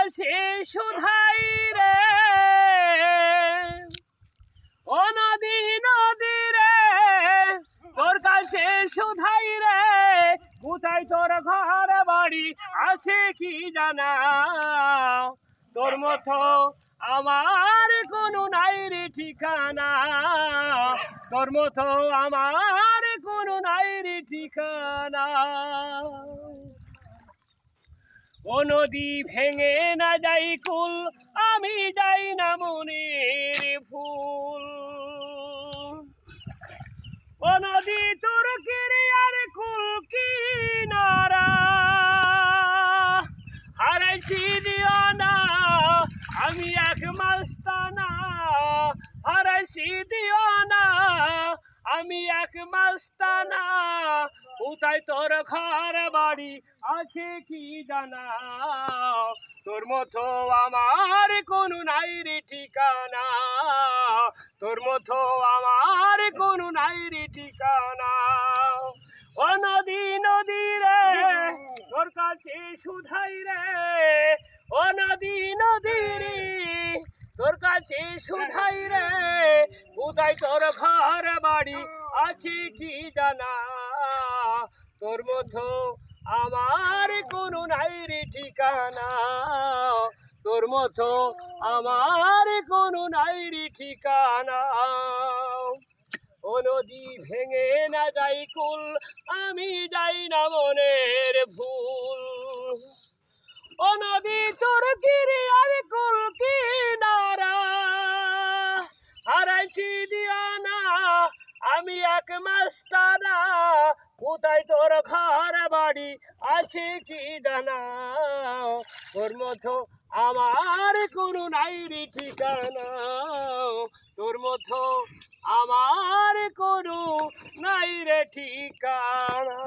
কাছে শুধাই রে ও নদী নদী রে তোর কাছে শুধাই রে কোথায় তোর ঘর বাড়ি আছে কি জানা তোর মতো আমার কোনো নাই রে ঠিকানা তোর মতো আমার কোনো নাই রে ঠিকানা ও নদী ভেঙে না যাই কুল আমি যাই না মনের ফুল ও নদী তোর কিরিয়ার কুল কিনারা হারাইছি দিও না আমি এক মাস্তানা হারাইছি দিও না আমি এক মাস্তানা কোথায় তোর ঘর বাড়ি আছে কি জানা তোর মতো আমার কোনো নাই রে ঠিকানা তোর মতো আমার কোনো নাই রে ঠিকানা ও নদী নদী রে তোর কাছে শুধাই রে ও নদী নদী রে তোর কাছে শুধাই রে কোথায় তোর ঘর বাড়ি আছে কি জানা তোর মতো আমার কোনো নাই রে ঠিকানা তোর মতো আমার কোনো নাই রে ঠিকানা ও নদী ভেঙে না যাই কুল আমি যাই না মনের ভুল ও নদী তোর কিরিয়ার কুল কিনারা হারাইছি দিও না আমি এক মাস্তানা কোথায় তোর ঘর বাড়ি আছে কি জানা তোর মতো আমার কোনো নাই রে ঠিকানা তোর মতো আমার কোনো নাই রে ঠিকানা।